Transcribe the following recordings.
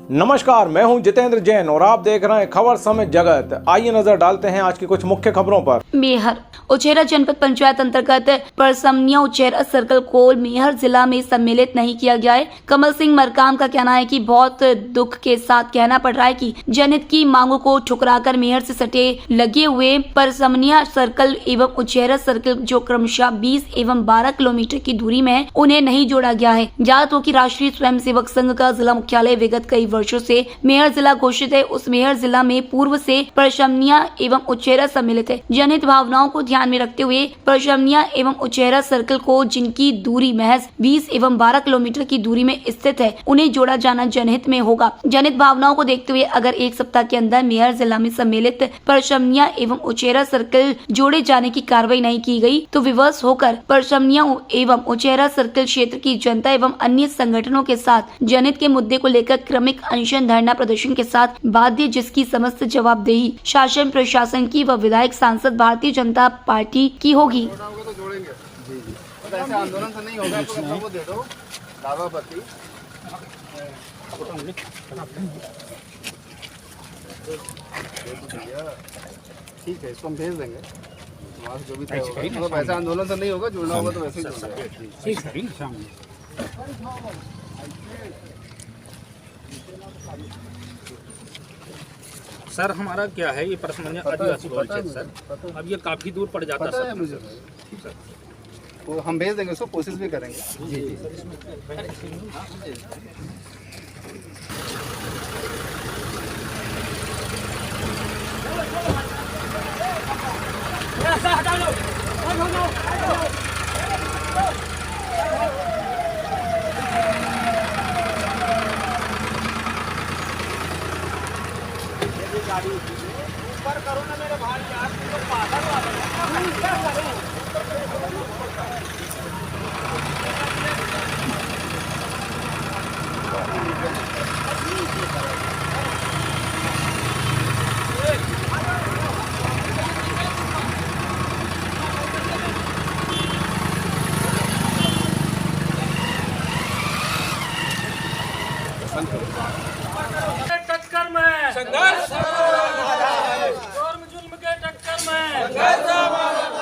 नमस्कार, मैं हूं जितेंद्र जैन और आप देख रहे हैं खबर समय जगत। आइए नजर डालते हैं आज की कुछ मुख्य खबरों पर। मेहर उचेरा जनपद पंचायत अंतर्गत परसमनिया उचेरा सर्कल को मेहर जिला में सम्मिलित नहीं किया गया है। कमल सिंह मरकाम का कहना है कि बहुत दुख के साथ कहना पड़ रहा है कि जनहित की मांगों को ठुकराकर मेहर से सटे लगे हुए परसमनिया सर्कल एवं उचेरा सर्कल जो क्रमशः 20 एवं 12 किलोमीटर की दूरी में है, उन्हें नहीं जोड़ा गया है। ज्ञात हो कि राष्ट्रीय स्वयंसेवक संघ का जिला मुख्यालय विगत कई वर्षों से मेहर जिला घोषित है। उस मेहर जिला में पूर्व से परसमनिया एवं उचेरा सम्मिलित है। जनहित भावनाओं को ध्यान में रखते हुए परसमनिया एवं उचेरा सर्कल को जिनकी दूरी महज 20 एवं 12 किलोमीटर की दूरी में स्थित है, उन्हें जोड़ा जाना जनहित में होगा। जनहित भावनाओं को देखते हुए अगर एक सप्ताह के अंदर मेहर जिला में सम्मिलित परसमनिया एवं उचेरा सर्कल जोड़े जाने की कार्रवाई नहीं की गई तो विवश होकर परसमनिया एवं उचेरा सर्कल क्षेत्र की जनता एवं अन्य संगठनों के साथ जनहित के मुद्दे को लेकर क्रमिक अनशन धरना प्रदर्शन के साथ बाध्य, जिसकी समस्त जवाबदेही शासन प्रशासन की व विधायक सांसद भारतीय जनता पार्टी की होगी। तो जोड़ेंगे ऐसे आंदोलन से नहीं होगा, तो सबको दे दो दावापति। ठीक है, इसको हम भेज देंगे वहाँ से जो भी तय होगा। मतलब ऐसे आंदोलन से नहीं होगा, जुड़ना होगा तो वैसे ही जुड़ेगा। सर हमारा क्या है, ये परसमनिया आदिवासी बहुल क्षेत्र सर, अब ये काफी दूर पड़ जाता पता है सर। मुझे सर, तो हम भेज देंगे, उसको कोशिश भी करेंगे। जी टक्कर में संघर्ष, जुल्म के टक्कर में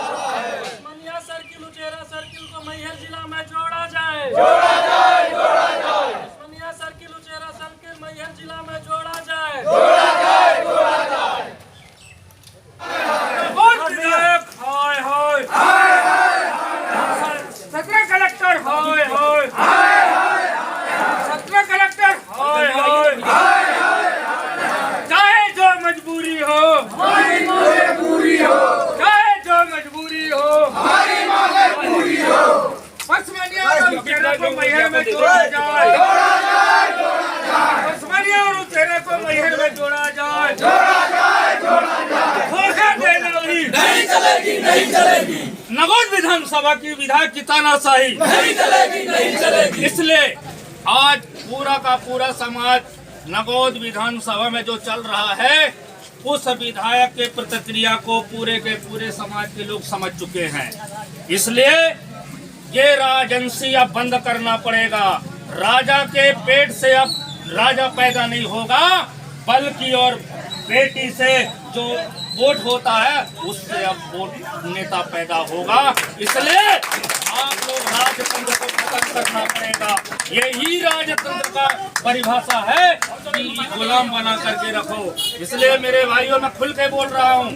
परसमनिया सर्किल उचेरा सर्किल को मैहर जिला में जोड़ा जाए। परसमनिया सर्किल उचेरा सर्किल मैहर जिला में जोड़ा जाए। हाय हाय सत्र कलेक्टर, हाय हाय सत्र कलेक्टर, हाय हाय चाहे जो मजबूरी हो हमारी मांगे पूरी हो, चाहे जो मजबूरी हो हमारी मांगे पूरी हो। परसमनिया और उचेरा को मैहर में जोड़ा जाए। परसमनिया और उचेरा को मैहर में जोड़ा जाए। धोखा देना नहीं चलेगी। नगौद विधानसभा की विधायक की तानाशाही नहीं चलेगी। इसलिए आज पूरा का पूरा समाज नगौद विधानसभा में जो चल रहा है, उस विधायक के प्रतिक्रिया को पूरे के पूरे समाज के लोग समझ चुके हैं। इसलिए ये राजंशी अब बंद करना पड़ेगा। राजा के पेट से अब राजा पैदा नहीं होगा, बल्कि और बेटी से जो वोट होता है उससे अब वोट नेता पैदा होगा। इसलिए आप लोग राजतंत्र को खत्म करना पड़ेगा। यही राजतंत्र का परिभाषा है कि गुलाम बना करके रखो। इसलिए मेरे भाइयों, मैं खुल के बोल रहा हूँ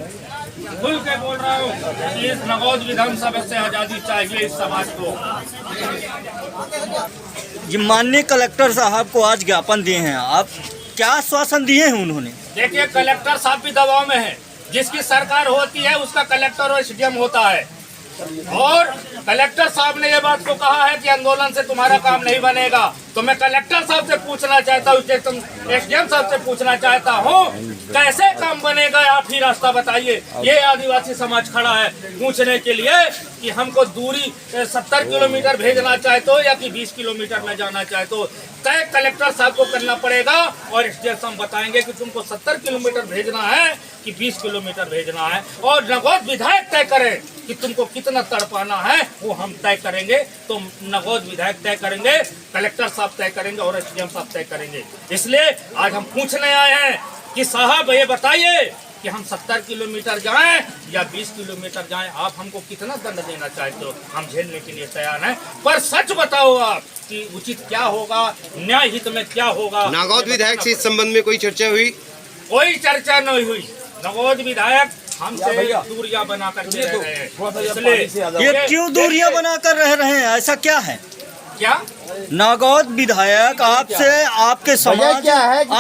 कि इस नगौद विधानसभा से आजादी चाहिए इस समाज को। ये माननीय कलेक्टर साहब को आज ज्ञापन दिए हैं, आप क्या आश्वासन दिए हैं उन्होंने? देखिए, कलेक्टर साहब भी दबाव में है। जिसकी सरकार होती है उसका कलेक्टर और एसडीएम होता है, और कलेक्टर साहब ने ये बात को कहा है कि आंदोलन से तुम्हारा काम नहीं बनेगा। तो मैं कलेक्टर साहब से पूछना चाहता हूँ, एसडीएम साहब से पूछना चाहता हूँ, कैसे काम बनेगा? आप ही रास्ता बताइए। ये आदिवासी समाज खड़ा है पूछने के लिए कि हमको दूरी 70 किलोमीटर भेजना चाहे तो या कि 20 किलोमीटर में जाना चाहे तो तय कलेक्टर साहब को करना पड़ेगा। और एसडीएम साहब बताएंगे कि तुमको 70 किलोमीटर भेजना है कि 20 किलोमीटर भेजना है। और नगौद विधायक तय करें कि तुमको कितना तड़पाना है, वो हम तय करेंगे। तो नगौद विधायक तय करेंगे, कलेक्टर साहब तय करेंगे और एसडीएम साहब तय करेंगे। इसलिए आज हम पूछने आए हैं कि साहब ये बताइए कि हम 70 किलोमीटर जाएं या 20 किलोमीटर जाएं, आप हमको कितना दंड देना चाहते हो, हम झेलने के लिए तैयार हैं। पर सच बताओ आप कि उचित क्या होगा, न्याय हित में क्या होगा। नागौद विधायक से इस संबंध में कोई चर्चा हुई? कोई चर्चा नहीं हुई। नगौद विधायक हमसे दूरियां बना कर रह रहे हैं। इसलिए ये क्यों दूरियां बनाकर रह रहे हैं, ऐसा क्या है? क्या नागौद विधायक आपसे आपके समाज क्या है कि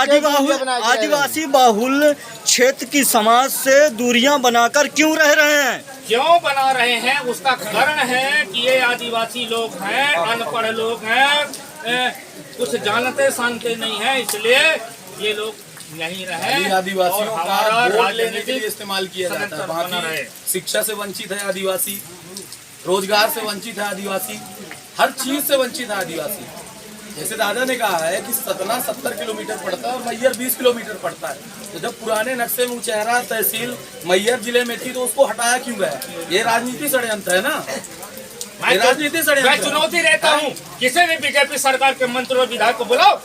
आदिवासी बाहुल क्षेत्र की समाज से दूरियां बनाकर क्यों रह रहे हैं? क्यों बना रहे हैं उसका कारण है कि ये आदिवासी लोग हैं, अनपढ़ लोग हैं, कुछ जानते जानते नहीं है, इसलिए ये लोग नहीं रहे। आदिवासियों का वोट लेने के लिए राजनीतिक इस्तेमाल किया जाता है। बना रहे। बाकी शिक्षा से वंचित है आदिवासी, रोजगार से वंचित है आदिवासी, हर चीज से वंचित है आदिवासी। जैसे दादा ने कहा है कि सतना 70 किलोमीटर पड़ता है और मैहर 20 किलोमीटर पड़ता है। तो जब पुराने नक्शे में उचेहरा तहसील मैहर जिले में थी तो उसको हटाया क्यों गया? ये राजनीति षड्यंत्र है ना, ये राजनीति मैं षड्यंत्र। चुनौती देता हूँ किसी भी बीजेपी सरकार के मंत्री और विधायक को बुलाओ,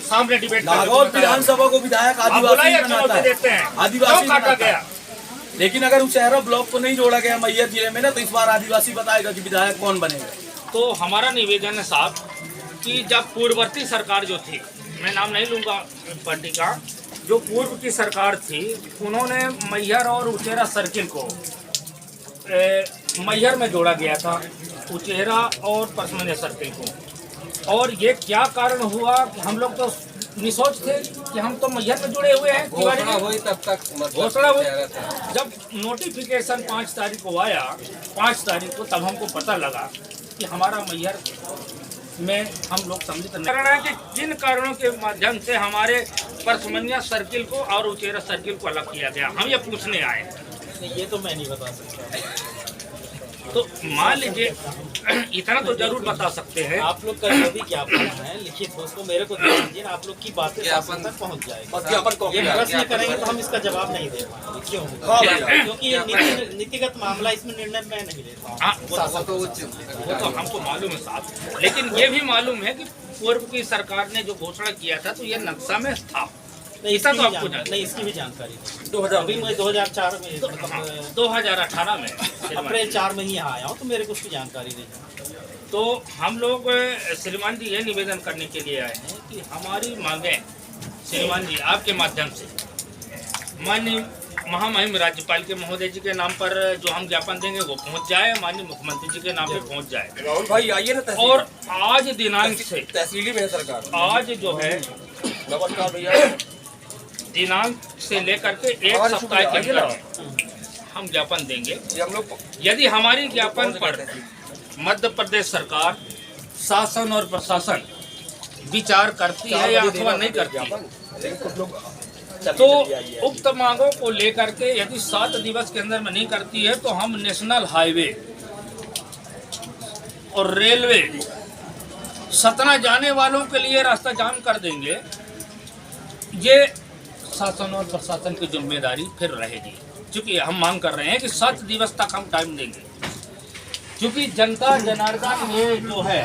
सामने डिबेट नागौद विधानसभा को विधायक आदिवासी बनाता है, देते हैं। आदिवासी काटा बनाता गया। है। लेकिन अगर उचेहरा ब्लॉक को नहीं जोड़ा गया मैहर जिले में ना, तो इस बार आदिवासी बताएगा कि विधायक कौन बनेगा। तो हमारा निवेदन है साहब कि जब पूर्ववर्ती सरकार जो थी, मैं नाम नहीं लूंगा पार्टी का, जो पूर्व की सरकार थी, उन्होंने मैहर और उचेहरा सर्किल को मैहर में जोड़ा गया था, उचेहरा और परसमनिया सर्किल को। और ये क्या कारण हुआ कि हम लोग तो निसोच थे कि हम तो मैहर में जुड़े हुए हैं। घोषणा हुई तब तक घोषणा हुई, जब नोटिफिकेशन 5 तारीख को आया, 5 तारीख को, तब हमको पता लगा कि हमारा मैहर में हम लोग सम्मिलित नहीं कर रहे हैं कि किन कारणों के माध्यम से हमारे परसमनिया सर्किल को और उचेहरा सर्किल को अलग किया गया, हम ये पूछने आए हैं। ये तो मैं नहीं बता सकता। तो मान लीजिए इतना तो जरूर बता सकते हैं। आप लोग का जो भी ज्ञापन है लिखित हो उसको मेरे को दे दीजिए, आप लोग की बातें शासन तक पहुंच जाएगी। ये प्रश्न करेंगे तो हम इसका जवाब नहीं दे पाएंगे। क्यों? क्योंकि ये नीतिगत मामला, इसमें निर्णय मैं नहीं लेता हूँ। वो तो हमको मालूम है साहब, लेकिन ये भी मालूम है कि पूर्व की सरकार ने जो घोषणा किया था तो ये नक्शा में था। नहीं, तो आपको नहीं, इसकी भी जानकारी 2004 में 2018 में अप्रैल 4 में ही यहाँ आया हूँ, तो मेरे को उसकी जानकारी नहीं। तो हम लोग श्रीमान जी ये निवेदन करने के लिए आए हैं कि हमारी मांगें श्रीमान जी आपके माध्यम से माननीय महामहिम राज्यपाल के महोदय जी के नाम पर जो हम ज्ञापन देंगे वो पहुंच जाए, माननीय मुख्यमंत्री जी के नाम पे पहुंच जाए। राहुल भाई आइए ना, और आज दिनांक से तहसीली में है सरकार, आज जो है नमस्कार भैया, दिनांक से लेकर के 1 सप्ताह के अंदर हम ज्ञापन देंगे। हम लोग यदि हमारी ज्ञापन पर मध्य प्रदेश सरकार, शासन और प्रशासन विचार करती है या अथवा नहीं करती, तो उक्त मांगों को लेकर के यदि 7 दिवस के अंदर में नहीं करती है तो हम नेशनल हाईवे और रेलवे सतना जाने वालों के लिए रास्ता जाम कर देंगे। ये शासन और प्रशासन की जिम्मेदारी फिर रहेगी, क्योंकि हम मांग कर रहे हैं कि 7 दिवस तक हम टाइम देंगे, क्योंकि जनता जनार्दन ये जो है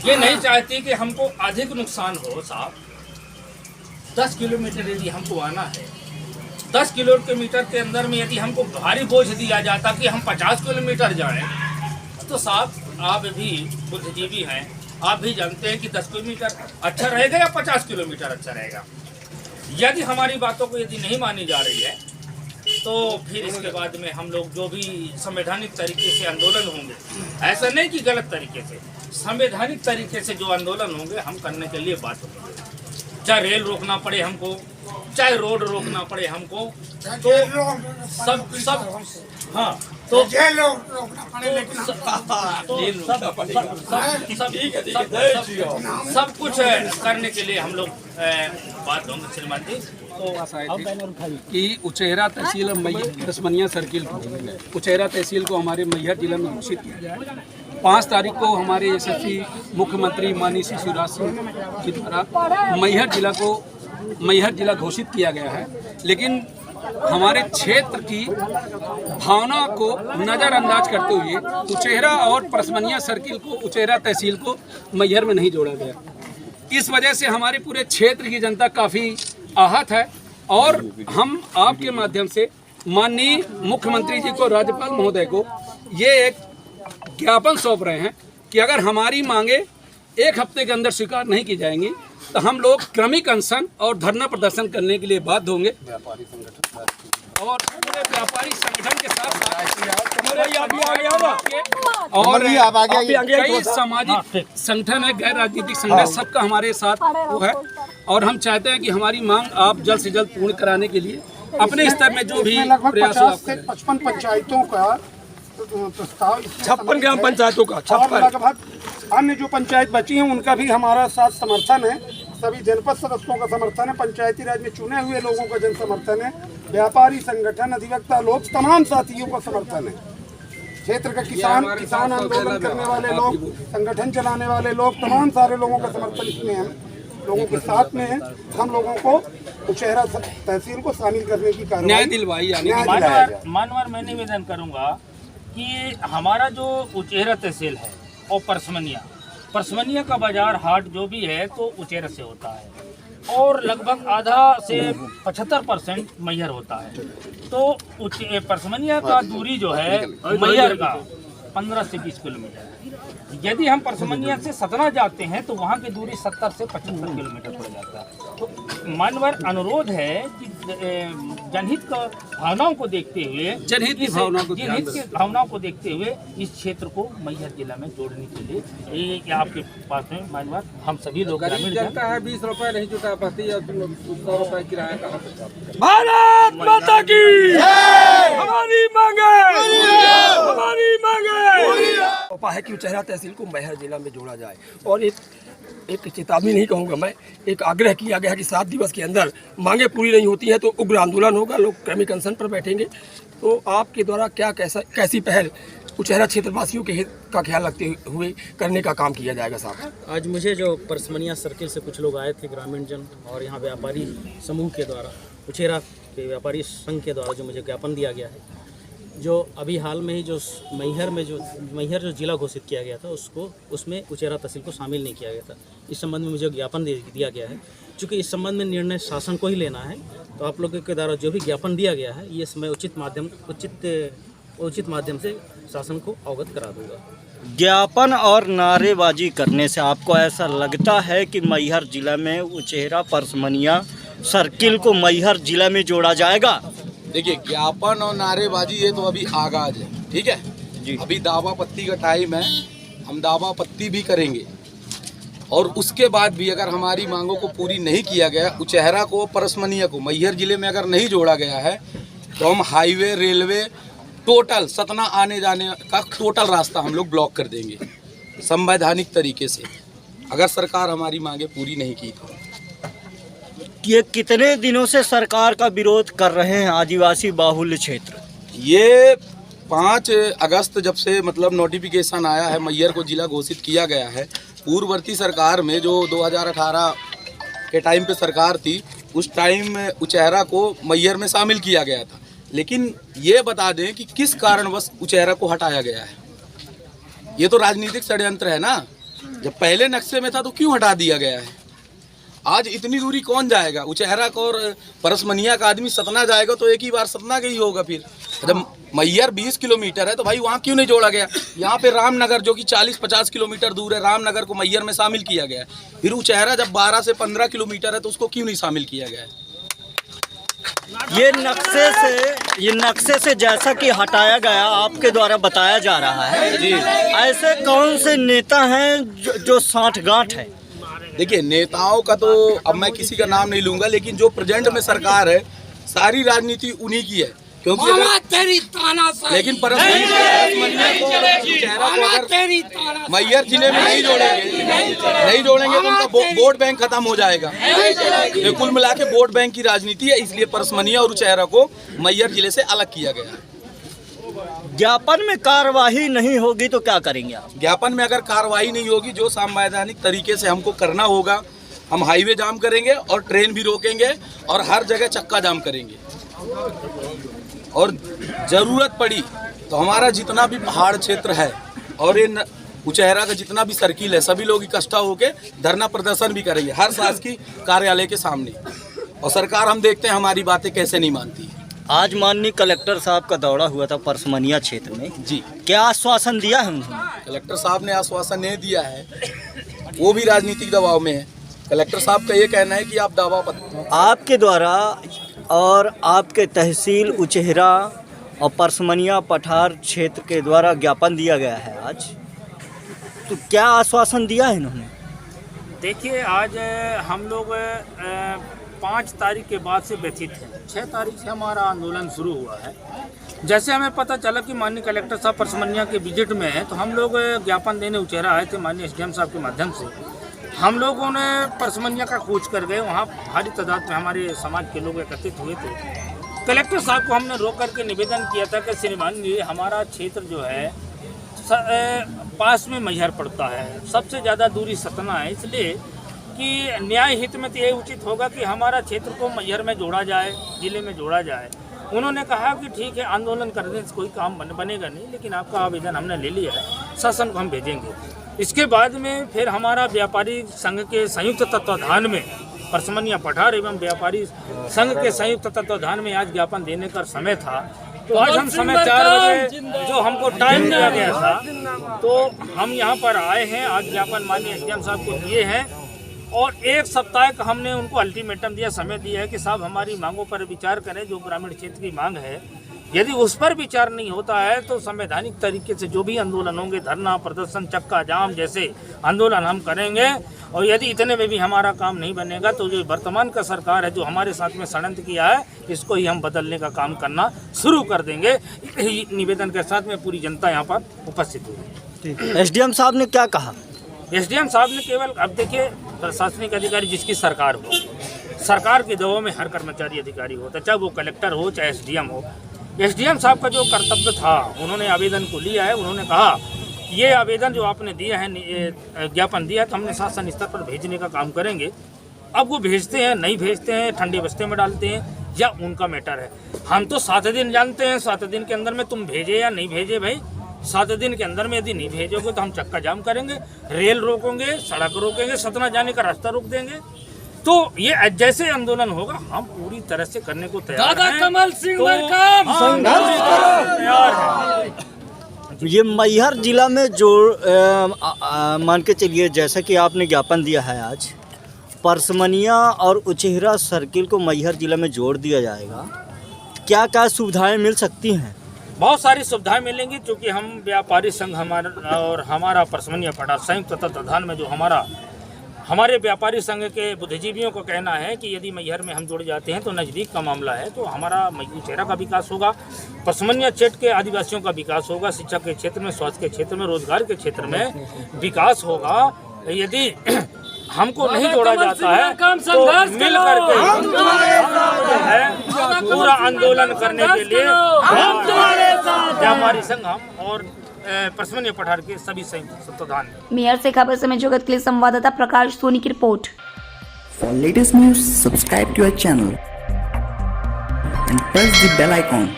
ये नहीं चाहती कि हमको अधिक नुकसान हो साहब। 10 किलोमीटर यदि हमको आना है, 10 किलोमीटर के अंदर में यदि हमको भारी बोझ दिया जाता कि हम 50 किलोमीटर जाएं, तो साहब आप भी बुद्धिजीवी हैं, आप भी जानते हैं कि 10 किलोमीटर अच्छा रहेगा या 50 किलोमीटर अच्छा रहेगा। यदि हमारी बातों को यदि नहीं मानी जा रही है तो फिर इसके बाद में हम लोग जो भी संवैधानिक तरीके से आंदोलन होंगे, ऐसा नहीं कि गलत तरीके से, संवैधानिक तरीके से जो आंदोलन होंगे हम करने के लिए बात होंगे। चाहे रेल रोकना पड़े हमको, चाहे रोड रोकना पड़े हमको, तो सब हाँ तो सब कुछ करने के लिए हम लोग बात होंगे श्रीमान जी। कि उचेहरा तहसील तस्मनिया सर्किल को उचेहरा तहसील को हमारे मैहर जिला में घोषित किया जाए। 5 तारीख को हमारे यशस्वी मुख्यमंत्री माननीय श्री शिवराज सिंह के द्वारा मैहर जिला घोषित किया गया है, लेकिन हमारे क्षेत्र की भावना को नज़रअंदाज करते हुए उचेहरा और परसमनिया सर्किल को उचेहरा तहसील को मैहर में नहीं जोड़ा गया। इस वजह से हमारे पूरे क्षेत्र की जनता काफ़ी आहत है और हम आपके माध्यम से माननीय मुख्यमंत्री जी को, राज्यपाल महोदय को ये एक ज्ञापन सौंप रहे हैं कि अगर हमारी मांगे 1 हफ्ते के अंदर स्वीकार नहीं की जाएंगी तो हम लोग क्रमिक अनशन और धरना प्रदर्शन करने के लिए बाध्य होंगे और पूरे व्यापारी संगठन के साथ और कई सामाजिक संगठन है, गैर राजनीतिक संगठन, सबका हमारे साथ वो है और हम चाहते हैं कि हमारी मांग आप जल्द से जल्द पूर्ण कराने के लिए अपने स्तर में जो भी प्रयास हो आप करें। 55 पंचायतों का प्रस्ताव, 56 ग्राम पंचायतों का 56 लगभग अन्य जो पंचायत बची हैं उनका भी हमारा साथ समर्थन है। सभी जनपद सदस्यों का समर्थन है, पंचायती राज में चुने हुए लोगों का जन समर्थन है, व्यापारी संगठन, अधिवक्ता लोग, तमाम साथियों का समर्थन है। क्षेत्र का किसान आंदोलन करने वाले लोग, संगठन चलाने वाले लोग, तमाम सारे लोगों का समर्थन इसमें हम लोगों के साथ में है। हम लोगों को उचेहरा तहसील को शामिल करने की न्याय दिलवाई। मानवर मैं निवेदन करूंगा कि हमारा जो उचेहरा तहसील है और परसमनिया का बाजार हाट जो भी है तो उचेहरा से होता है और लगभग आधा से 75% मैहर होता है। तो परसमनिया का दूरी जो है मैहर का 15 से 20 किलोमीटर है। यदि हम परसमनिया से सतना जाते हैं तो वहाँ की दूरी 70 से 75 किलोमीटर पड़ जाता है। तो मानवर अनुरोध है कि जनहित का भावनाओं को देखते हुए जनहित की भावनाओं को देखते हुए इस क्षेत्र को मैहर जिला में जोड़ने के लिए ये आपके पास में मानवर हम सभी लोग जनता है 20 रुपए नहीं जुटा पाती और 100 रुपए किराया कहाँ से। भारत माता की हमारी मांगे है कि उचेहरा तहसील को मैहर जिला में जोड़ा जाए और एक चेतावनी नहीं कहूँगा मैं, एक आग्रह किया गया है कि 7 दिवस के अंदर मांगे पूरी नहीं होती हैं तो उग्र आंदोलन होगा, लोग क्रमिक अनशन पर बैठेंगे। तो आपके द्वारा क्या कैसी पहल उचेहरा क्षेत्रवासियों के हित का ख्याल रखते हुए करने का काम किया जाएगा साहब? आज मुझे जो परसमनिया सर्किल से कुछ लोग आए थे, ग्रामीण जन और यहाँ व्यापारी समूह के द्वारा, उचेहरा के व्यापारी संघ के द्वारा जो मुझे ज्ञापन दिया गया है, जो अभी हाल में ही जो मैहर जो जिला घोषित किया गया था उसमें उचेहरा तहसील को शामिल नहीं किया गया था। इस संबंध में मुझे ज्ञापन दिया गया है। चूँकि इस संबंध में निर्णय शासन को ही लेना है तो आप लोगों के द्वारा जो भी ज्ञापन दिया गया है ये मैं उचित माध्यम से शासन को अवगत करा दूंगा। ज्ञापन और नारेबाजी करने से आपको ऐसा लगता है कि मैहर जिला में उचेहरा परसमनिया सर्किल को मैहर जिला में जोड़ा जाएगा? देखिए, ज्ञापन और नारेबाजी ये तो अभी आगाज है, ठीक है जी। अभी दावा पत्ती का टाइम है, हम दावा पत्ती भी करेंगे और उसके बाद भी अगर हमारी मांगों को पूरी नहीं किया गया, उचेहरा को परसमनिया को मैहर जिले में अगर नहीं जोड़ा गया है तो हम हाईवे, रेलवे, टोटल सतना आने जाने का टोटल रास्ता हम लोग ब्लॉक कर देंगे संवैधानिक तरीके से, अगर सरकार हमारी मांगे पूरी नहीं की तो। ये कितने दिनों से सरकार का विरोध कर रहे हैं आदिवासी बाहुल्य क्षेत्र? ये 5 अगस्त जब से मतलब नोटिफिकेशन आया है, मैहर को जिला घोषित किया गया है। पूर्ववर्ती सरकार में जो 2018 के टाइम पे सरकार थी, उस टाइम में उचेहरा को मैहर में शामिल किया गया था। लेकिन ये बता दें कि किस कारणवश उचेहरा को हटाया गया है। ये तो राजनीतिक षड्यंत्र है ना। जब पहले नक्शे में था तो क्यों हटा दिया गया है? आज इतनी दूरी कौन जाएगा? उचेहरा का और परसमनिया का आदमी सतना जाएगा तो एक ही बार सतना का ही होगा। फिर जब मैहर 20 किलोमीटर है तो भाई वहाँ क्यों नहीं जोड़ा गया? यहाँ पे रामनगर जो कि 40-50 किलोमीटर दूर है, रामनगर को मैहर में शामिल किया गया है। फिर उचेहरा जब 12 से 15 किलोमीटर है तो उसको क्यों नहीं शामिल किया गया है? ये नक्शे से जैसा कि हटाया गया आपके द्वारा बताया जा रहा है जी, ऐसे कौन से नेता हैं जो साठगांठ है? देखिए, नेताओं का तो अब मैं किसी का नाम नहीं लूँगा, लेकिन जो प्रेजेंट में सरकार है सारी राजनीति उन्हीं की है। क्योंकि लेकिन परसमनिया को चेहरा को अगर मैहर जिले में नहीं जोड़ेंगे तो उनका वोट बैंक खत्म हो जाएगा। ये कुल मिला के वोट बैंक की राजनीति है, इसलिए परसमनिया और चेहरा को मैहर जिले से अलग किया गया है। ज्ञापन में कार्रवाई नहीं होगी तो क्या करेंगे आप? ज्ञापन में अगर कार्रवाई नहीं होगी, जो संवैधानिक तरीके से हमको करना होगा, हम हाईवे जाम करेंगे और ट्रेन भी रोकेंगे और हर जगह चक्का जाम करेंगे। और ज़रूरत पड़ी तो हमारा जितना भी पहाड़ क्षेत्र है और ये उचेहरा का जितना भी सर्किल है, सभी लोग इकट्ठा होकर धरना प्रदर्शन भी करेंगे हर शासकीय कार्यालय के सामने। और सरकार हम देखते हैं हमारी बातें कैसे नहीं मानती है। आज माननीय कलेक्टर साहब का दौरा हुआ था परसमनिया क्षेत्र में जी, क्या आश्वासन दिया है उन्होंने? कलेक्टर साहब ने आश्वासन नहीं दिया है, वो भी राजनीतिक दबाव में है। कलेक्टर साहब का ये कहना है कि आप दावा आपके द्वारा और आपके तहसील उचेहरा और परसमनिया पठार क्षेत्र के द्वारा ज्ञापन दिया गया है आज, तो क्या आश्वासन दिया है इन्होंने? देखिए, आज हम लोग 5 तारीख के बाद से व्यथित हैं। 6 तारीख से हमारा आंदोलन शुरू हुआ है। जैसे हमें पता चला कि माननीय कलेक्टर साहब परसमनिया के विजिट में हैं, तो हम लोग ज्ञापन देने उचेहरा आए थे माननीय एसडीएम साहब के माध्यम से। हम लोगों ने परसमनिया का कूच कर गए, वहाँ भारी तादाद में हमारे समाज के लोग एकत्रित हुए थे। कलेक्टर साहब को हमने रोक करके निवेदन किया था कि श्रीमान जी, हमारा क्षेत्र जो है पास में मैहर पड़ता है, सबसे ज़्यादा दूरी सतना है, इसलिए कि न्याय हित में तो ये उचित होगा कि हमारा क्षेत्र को मैहर में जोड़ा जाए, जिले में जोड़ा जाए। उन्होंने कहा कि ठीक है, आंदोलन करने से कोई काम बनेगा नहीं, लेकिन आपका आवेदन हमने ले लिया है, शासन को हम भेजेंगे। इसके बाद में फिर हमारा व्यापारी संघ के संयुक्त तत्वाधान में परसमनिया पठार एवं व्यापारी संघ के संयुक्त तत्वाधान में आज ज्ञापन देने का समय था। तो आज हम समय 4 बजे जो हमको टाइम दिया गया था, तो हम यहाँ पर आए हैं। आज ज्ञापन माननीय एसडीएम साहब को दिए हैं और 1 सप्ताह का हमने उनको अल्टीमेटम दिया, समय दिया है कि साहब हमारी मांगों पर विचार करें। जो ग्रामीण क्षेत्र की मांग है, यदि उस पर विचार नहीं होता है तो संवैधानिक तरीके से जो भी आंदोलन होंगे, धरना प्रदर्शन, चक्का जाम जैसे आंदोलन हम करेंगे। और यदि इतने में भी हमारा काम नहीं बनेगा तो जो वर्तमान का सरकार है, जो हमारे साथ में षड्यंत्र किया है, इसको ही हम बदलने का काम करना शुरू कर देंगे। निवेदन के साथ में पूरी जनता यहाँ पर उपस्थित हुई। एसडीएम साहब ने क्या कहा? एसडीएम साहब ने केवल, अब देखिए, प्रशासनिक अधिकारी जिसकी सरकार हो, सरकार के दबाव में हर कर्मचारी अधिकारी होता है, चाहे वो कलेक्टर हो चाहे एसडीएम हो। एसडीएम साहब का जो कर्तव्य था, उन्होंने आवेदन को लिया है। उन्होंने कहा ये आवेदन जो आपने दिया है, ज्ञापन दिया है, तो हमने शासन स्तर पर भेजने का काम करेंगे। अब वो भेजते हैं नहीं भेजते हैं, ठंडे बस्ते में डालते हैं, या उनका मैटर है। हम तो 7 दिन जानते हैं, 7 दिन के अंदर में तुम भेजे या नहीं भेजे भाई। 7 दिन के अंदर में यदि नहीं भेजोगे तो हम चक्का जाम करेंगे, रेल रोकेंगे, सड़क रोकेंगे, सतना जाने का रास्ता रोक देंगे। तो ये जैसे आंदोलन होगा हम पूरी तरह से करने को तैयार हैं। कमल सिंह तैयार है। ये मैहर जिला में जो मान के चलिए, जैसा कि आपने ज्ञापन दिया है आज, परसमनिया और उचेहरा सर्किल को मैहर जिला में जोड़ दिया जाएगा, क्या क्या सुविधाएं मिल सकती हैं? बहुत सारी सुविधाएं मिलेंगी, क्योंकि हम व्यापारी संघ हमारा परसमनिया पठार संयुक्त तत्वाधान में जो हमारे व्यापारी संघ के बुद्धिजीवियों को कहना है कि यदि मैहर में हम जुड़ जाते हैं तो नज़दीक का मामला है, तो हमारा उचेहरा का विकास होगा, परसमनिया क्षेत्र के आदिवासियों का विकास होगा, शिक्षा के क्षेत्र में, स्वास्थ्य के क्षेत्र में, रोजगार के क्षेत्र में विकास होगा। यदि हमको नहीं जोड़ा जाता है तो मिल करके पूरा आंदोलन करने के लिए व्यापारी संघ हम और परसमनिया पठार के सभी संयुक्त तत्वाधान में। मेयर से खबर समय जगत के लिए संवाददाता प्रकाश सोनी की report. For latest news, subscribe to our channel and press the bell icon.